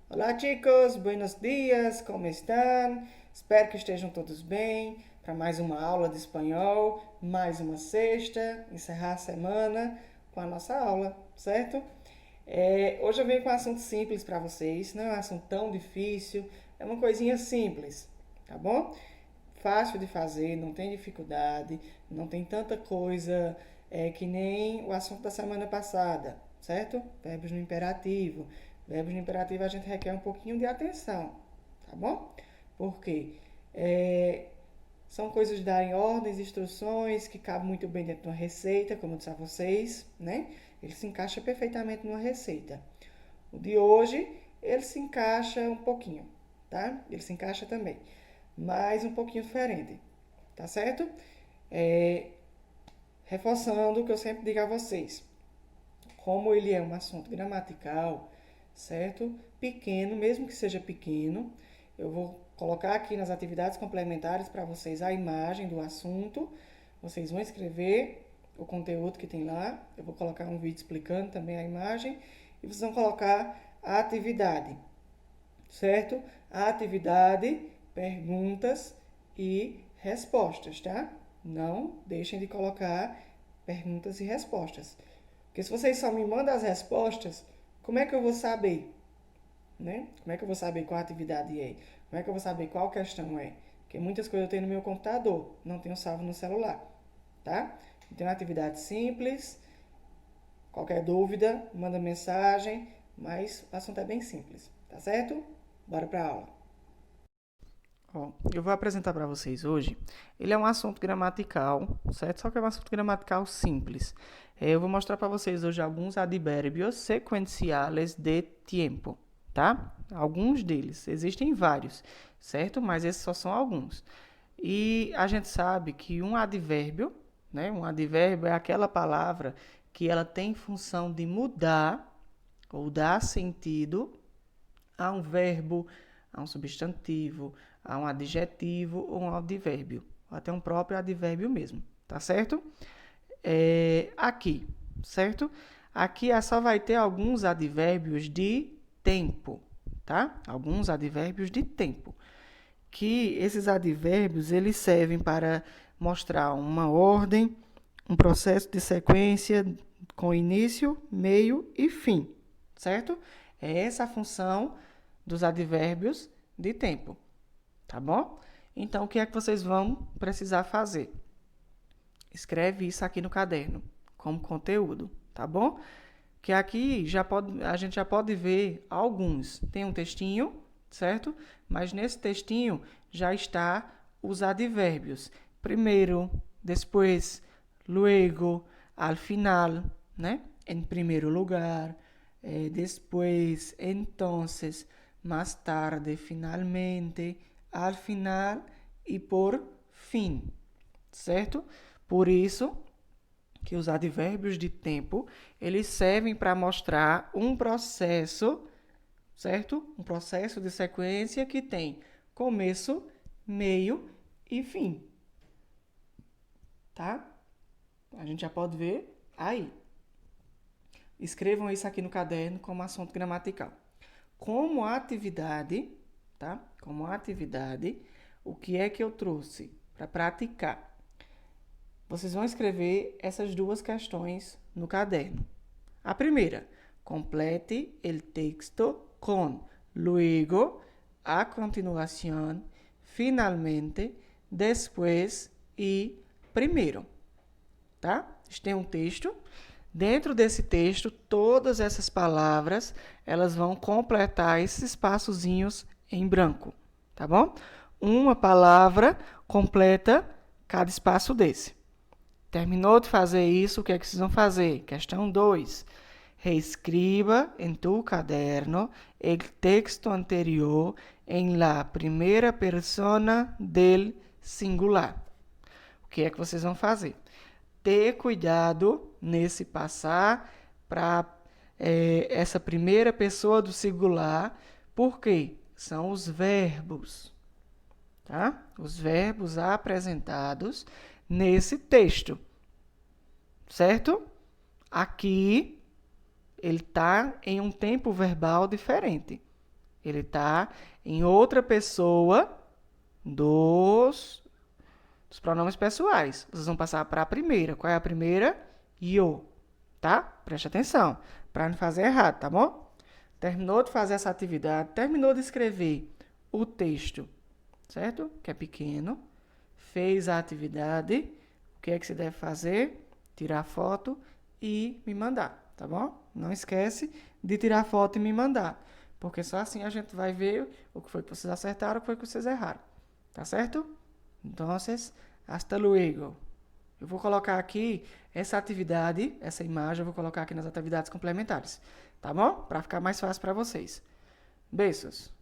Olá, chicos, buenos dias, como estão? Espero que estejam todos bem para mais uma aula de espanhol, mais uma sexta, encerrar a semana com a nossa aula, certo? Hoje eu venho com um assunto simples para vocês, não é um assunto tão difícil, é uma coisinha simples, tá bom? Fácil de fazer, não tem dificuldade, não tem tanta coisa que nem o assunto da semana passada, certo? Verbos no imperativo. Verbos no imperativo a gente requer um pouquinho de atenção, tá bom? Porque é, são coisas de dar em ordens, instruções, que cabem muito bem dentro de uma receita, como eu disse a vocês, né? Ele se encaixa perfeitamente numa receita. O de hoje, ele se encaixa um pouquinho, tá? Ele se encaixa também, mas um pouquinho diferente, tá certo? É, Reforçando o que eu sempre digo a vocês, como ele é um assunto gramatical, certo? Pequeno, mesmo que seja pequeno, eu vou colocar aqui nas atividades complementares para vocês a imagem do assunto. Vocês vão escrever o conteúdo que tem lá. Eu vou colocar um vídeo explicando também a imagem. E vocês vão colocar a atividade, certo? A atividade, perguntas e respostas, tá? Não deixem de colocar perguntas e respostas. Porque se vocês só me mandam as respostas, como é que eu vou saber? Né? Como é que eu vou saber qual atividade é? Como é que eu vou saber qual questão é? Porque muitas coisas eu tenho no meu computador, não tenho salvo no celular, tá? Então, é uma atividade simples. Qualquer dúvida, manda mensagem, mas o assunto é bem simples, tá certo? Bora para a aula. Ó, eu vou apresentar para vocês hoje. Ele é um assunto gramatical, certo? Só que é um assunto gramatical simples. Eu vou mostrar para vocês hoje alguns advérbios sequenciales de tiempo, tá? Alguns deles. Existem vários, certo? Mas esses só são alguns. E a gente sabe que um advérbio, né? Um advérbio é aquela palavra que ela tem função de mudar ou dar sentido a um verbo, a um substantivo, a um adjetivo ou um advérbio, ou até um próprio advérbio mesmo, tá certo? Aqui, certo? Aqui só vai ter alguns advérbios de tempo, tá? Alguns advérbios de tempo. Que esses advérbios eles servem para mostrar uma ordem, um processo de sequência com início, meio e fim, certo? É essa a função dos advérbios de tempo, tá bom? Então, o que é que vocês vão precisar fazer? Escreve isso aqui no caderno, como conteúdo, tá bom? Que aqui a gente já pode ver alguns. Tem um textinho, certo? Mas nesse textinho já está os advérbios. Primeiro, depois, luego, al final, né? Em primeiro lugar, depois, entonces, más tarde, finalmente, al final e por fim, certo? Por isso que os advérbios de tempo, eles servem para mostrar um processo, certo? Um processo de sequência que tem começo, meio e fim, tá? A gente já pode ver aí. Escrevam isso aqui no caderno como assunto gramatical. Como atividade, tá? Como atividade, o que é que eu trouxe para praticar? Vocês vão escrever essas duas questões no caderno. A primeira, complete el texto con luego, a continuación, finalmente, después e primeiro, tá? Tem um texto. Dentro desse texto, todas essas palavras, elas vão completar esses espaçozinhos em branco, tá bom? Uma palavra completa cada espaço desse. Terminou de fazer isso, o que é que vocês vão fazer? Questão 2. Reescriba em tu caderno el texto anterior em la primera persona del singular. O que é que vocês vão fazer? Ter cuidado nesse passar para essa primeira pessoa do singular, porque são os verbos, tá? Os verbos apresentados nesse texto, certo? Aqui ele está em um tempo verbal diferente, Ele está em outra pessoa dos pronomes pessoais. Vocês vão passar para a primeira. Qual é a primeira? Yo, tá? Preste atenção, para não fazer errado, tá bom? Terminou de fazer essa atividade, terminou de escrever o texto, certo? Que é pequeno. Fez a atividade. O que é que você deve fazer? Tirar foto e me mandar, tá bom? Não esquece de tirar foto e me mandar, porque só assim a gente vai ver o que foi que vocês acertaram, o que foi que vocês erraram, tá certo? Então, hasta luego. Eu vou colocar aqui essa atividade, essa imagem, eu vou colocar aqui nas atividades complementares, tá bom? Para ficar mais fácil para vocês. Beijos.